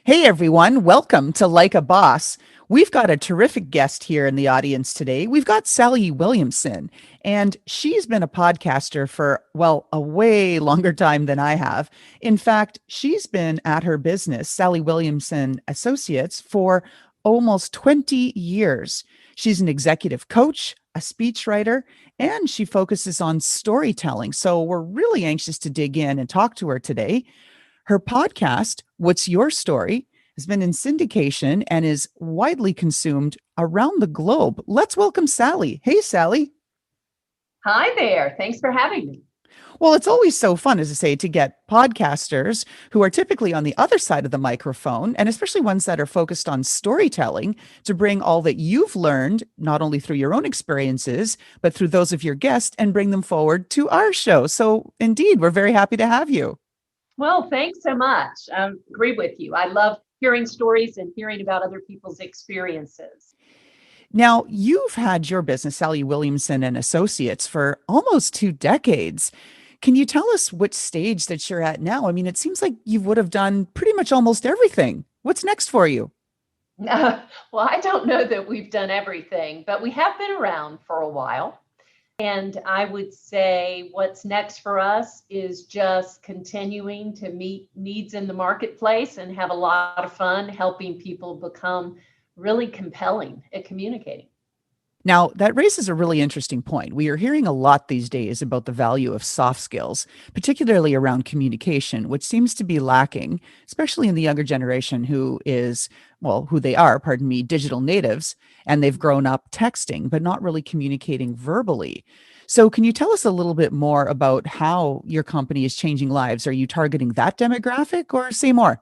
Hey everyone, welcome to Like a Boss. We've got a terrific guest here in the audience today. We've got Sally Williamson, and she's been a podcaster for, well, a way longer time than I have. In fact, she's been at her business, Sally Williamson Associates, for almost 20 years. She's an executive coach, a speechwriter, and she focuses on storytelling. So we're really anxious to dig in and talk to her today. Her podcast, What's Your Story, has been in syndication and is widely consumed around the globe. Let's welcome Sally. Hey, Sally. Hi there. Thanks for having me. Well, it's always so fun, as I say, to get podcasters who are typically on the other side of the microphone, and especially ones that are focused on storytelling, to bring all that you've learned, not only through your own experiences, but through those of your guests, and bring them forward to our show. So, indeed, we're very happy to have you. Well, thanks so much. I agree with you. I love hearing stories and hearing about other people's experiences. Now, you've had your business, Sally Williamson and Associates, for almost 2 decades. Can you tell us which stage that you're at now? I mean, it seems like you would have done pretty much almost everything. What's next for you? Well, I don't know that we've done everything, but we have been around for a while. And I would say what's next for us is just continuing to meet needs in the marketplace and have a lot of fun helping people become really compelling at communicating. Now, that raises a really interesting point. We are hearing a lot these days about the value of soft skills, particularly around communication, which seems to be lacking, especially in the younger generation who they are, pardon me, digital natives, and they've grown up texting, but not really communicating verbally. So, can you tell us a little bit more about how your company is changing lives? Are you targeting that demographic or say more?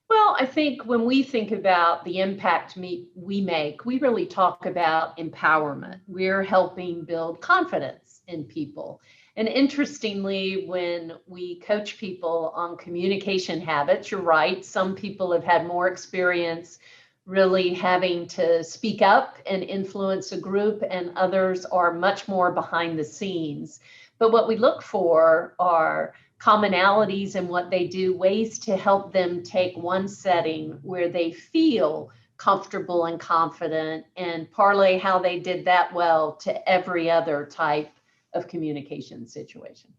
Well, I think when we think about the impact we make, we really talk about empowerment. We're helping build confidence in people. And interestingly, when we coach people on communication habits, you're right, some people have had more experience really having to speak up and influence a group, and others are much more behind the scenes. But what we look for are commonalities in what they do, ways to help them take one setting where they feel comfortable and confident and parlay how they did that well to every other type of communication situation.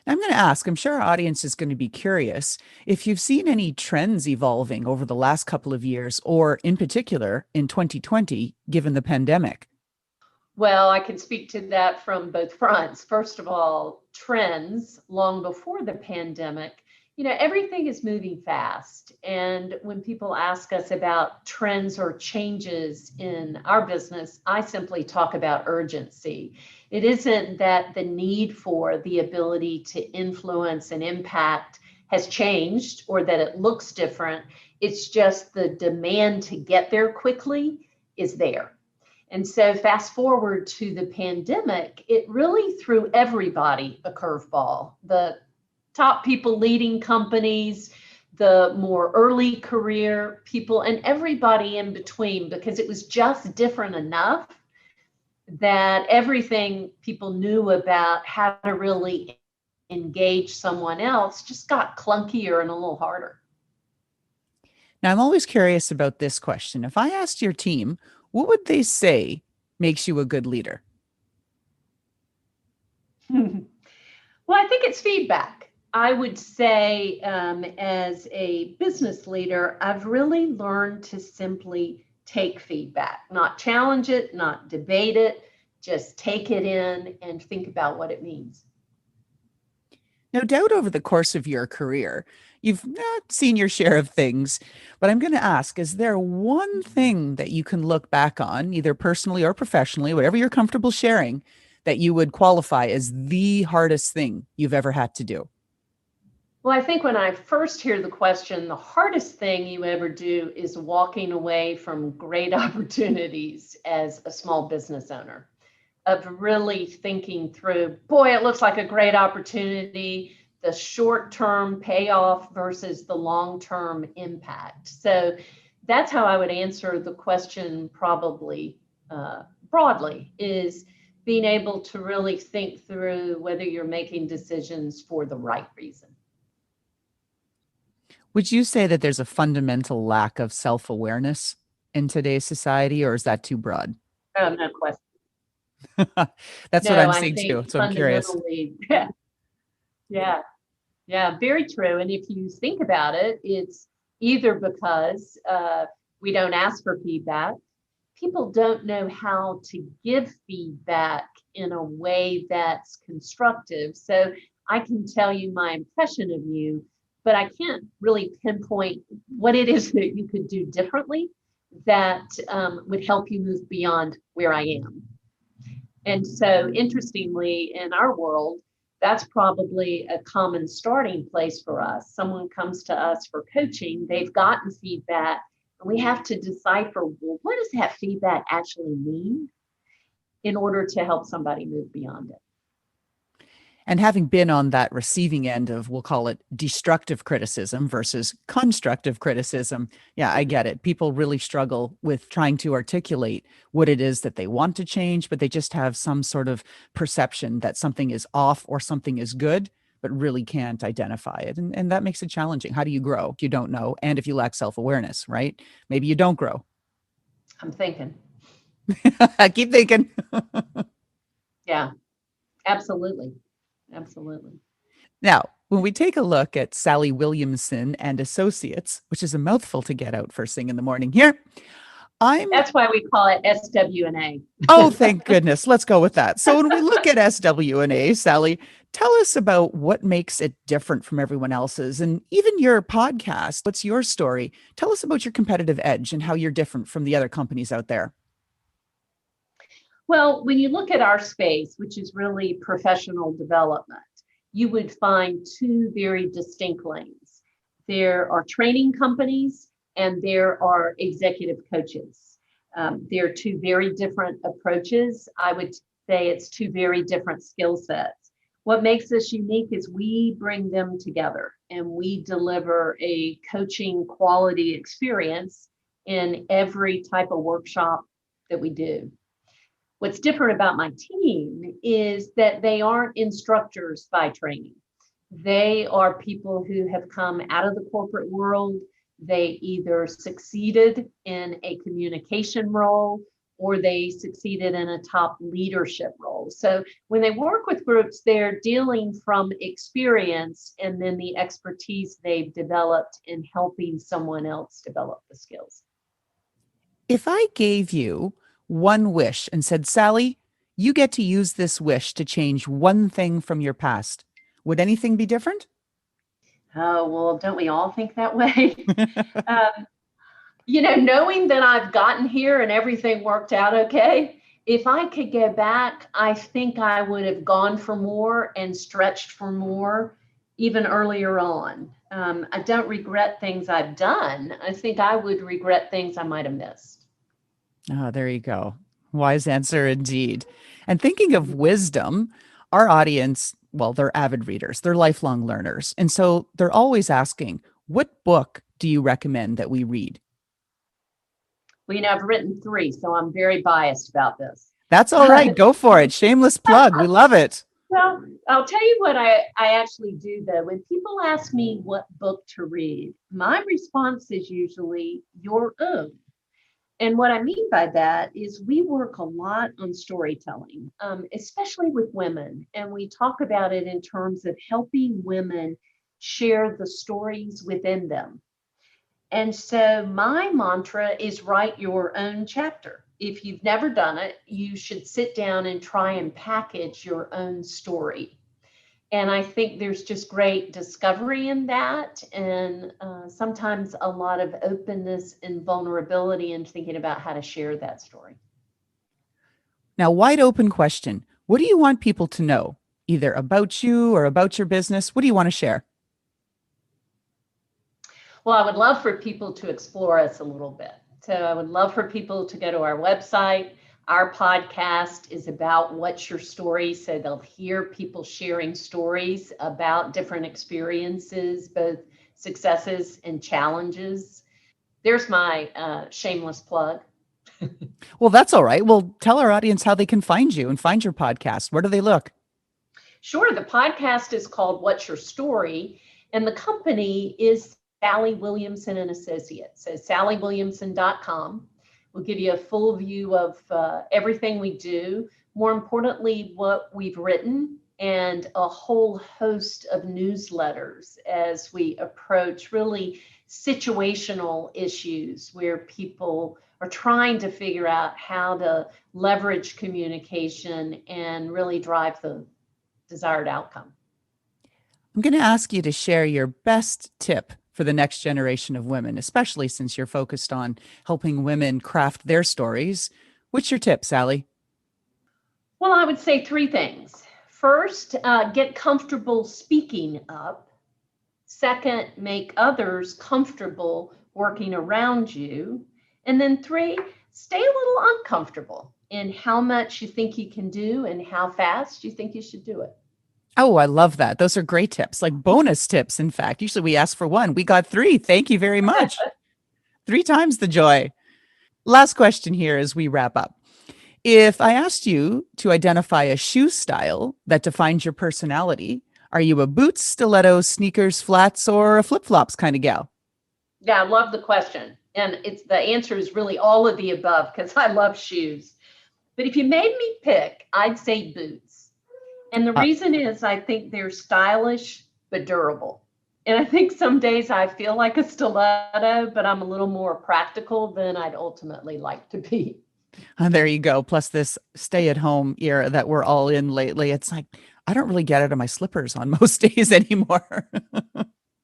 I'm going to ask, I'm sure our audience is going to be curious if you've seen any trends evolving over the last couple of years, or in particular in 2020, given the pandemic. Well, I can speak to that from both fronts. First of all, trends long before the pandemic, everything is moving fast. And when people ask us about trends or changes in our business, I simply talk about urgency. It isn't that the need for the ability to influence and impact has changed or that it looks different. It's just the demand to get there quickly is there. And so fast forward to the pandemic, it really threw everybody a curveball. The top people leading companies, the more early career people, and everybody in between, because it was just different enough that everything people knew about how to really engage someone else just got clunkier and a little harder. Now, I'm always curious about this question. If I asked your team, what would they say makes you a good leader? Well, I think it's feedback. I would say, as a business leader, I've really learned to simply take feedback, not challenge it, not debate it, just take it in and think about what it means. No doubt over the course of your career, you've not seen your share of things, but I'm going to ask, is there one thing that you can look back on, either personally or professionally, whatever you're comfortable sharing, that you would qualify as the hardest thing you've ever had to do? Well, I think when I first hear the question, the hardest thing you ever do is walking away from great opportunities as a small business owner, of really thinking through, boy, it looks like a great opportunity, the short-term payoff versus the long-term impact. So that's how I would answer the question probably broadly, is being able to really think through whether you're making decisions for the right reason. Would you say that there's a fundamental lack of self-awareness in today's society, or is that too broad? Oh, no question. That's what No, I'm I seeing too. think So I'm curious. fundamentally, yeah, yeah, very true. And if you think about it, it's either because we don't ask for feedback, people don't know how to give feedback in a way that's constructive. So I can tell you my impression of you, but I can't really pinpoint what it is that you could do differently that would help you move beyond where I am. And so, interestingly, in our world, that's probably a common starting place for us. Someone comes to us for coaching, they've gotten feedback, and we have to decipher, well, what does that feedback actually mean in order to help somebody move beyond it? And having been on that receiving end of, we'll call it destructive criticism versus constructive criticism, yeah, I get it. People really struggle with trying to articulate what it is that they want to change, but they just have some sort of perception that something is off or something is good, but really can't identify it. And that makes it challenging. How do you grow if you don't know? And if you lack self awareness, right? Maybe you don't grow. I'm thinking. Keep thinking. Yeah, absolutely. Absolutely. Now, when we take a look at Sally Williamson and Associates, which is a mouthful to get out first thing in the morning here, I'm, That's why we call it SWNA. oh, thank goodness. Let's go with that. So when we look at SWNA, Sally, tell us about what makes it different from everyone else's and even your podcast. What's your story? Tell us about your competitive edge and how you're different from the other companies out there. Well, when you look at our space, which is really professional development, you would find two very distinct lanes. There are training companies and there are executive coaches. They're two very different approaches. I would say it's two very different skill sets. What makes us unique is we bring them together and we deliver a coaching quality experience in every type of workshop that we do. What's different about my team is that they aren't instructors by training. They are people who have come out of the corporate world. They either succeeded in a communication role or they succeeded in a top leadership role. So when they work with groups, they're dealing from experience and then the expertise they've developed in helping someone else develop the skills. If I gave you one wish and said, Sally, you get to use this wish to change one thing from your past, would anything be different? Oh, well, don't we all think that way? um, knowing that I've gotten here and everything worked out okay, if I could go back, I think I would have gone for more and stretched for more even earlier on. I don't regret things I've done. I think I would regret things I might have missed. Oh, there you go. Wise answer indeed. And thinking of wisdom, our audience, well, they're avid readers, they're lifelong learners. And so they're always asking, what book do you recommend that we read? Well, I've written 3, so I'm very biased about this. That's all right. Go for it. Shameless plug. We love it. Well, I'll tell you what I actually do, though. When people ask me what book to read, my response is usually your own. And what I mean by that is we work a lot on storytelling, especially with women. And we talk about it in terms of helping women share the stories within them. And so my mantra is write your own chapter. If you've never done it, you should sit down and try and package your own story. And I think there's just great discovery in that. And sometimes a lot of openness and vulnerability in thinking about how to share that story. Now, wide open question. What do you want people to know, either about you or about your business? What do you want to share? Well, I would love for people to explore us a little bit. So I would love for people to go to our website. Our podcast is about what's your story. So they'll hear people sharing stories about different experiences, both successes and challenges. There's my shameless plug. Well, that's all right. Well, tell our audience how they can find you and find your podcast. Where do they look? Sure. The podcast is called What's Your Story? And the company is Sally Williamson and Associates. So sallywilliamson.com will give you a full view of everything we do. More importantly, what we've written and a whole host of newsletters as we approach really situational issues where people are trying to figure out how to leverage communication and really drive the desired outcome. I'm going to ask you to share your best tip for the next generation of women, especially since you're focused on helping women craft their stories. What's your tip, Sally? Well, I would say three things. First, get comfortable speaking up. Second, make others comfortable working around you. And then three, stay a little uncomfortable in how much you think you can do and how fast you think you should do it. Oh, I love that. Those are great tips, like bonus tips. In fact, usually we ask for one. We got three. Thank you very much. Three times the joy. Last question here as we wrap up. If I asked you to identify a shoe style that defines your personality, are you a boots, stilettos, sneakers, flats, or a flip flops kind of gal? Yeah, I love the question. And it's the answer is really all of the above because I love shoes. But if you made me pick, I'd say boots. And the Uh, reason is I think they're stylish but durable. And I think some days I feel like a stiletto, but I'm a little more practical than I'd ultimately like to be. there you go. Plus, this stay at home era that we're all in lately. It's like, I don't really get out of my slippers on most days anymore.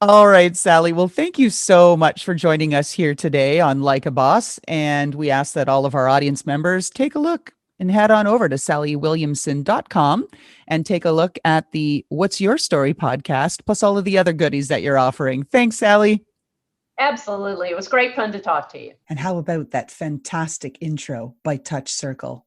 All right, Sally. Well, thank you so much for joining us here today on Like a Boss. And we ask that all of our audience members take a look and head on over to sallywilliamson.com and take a look at the What's Your Story podcast, plus all of the other goodies that you're offering. Thanks, Sally. Absolutely. It was great fun to talk to you. And how about that fantastic intro by Touch Circle?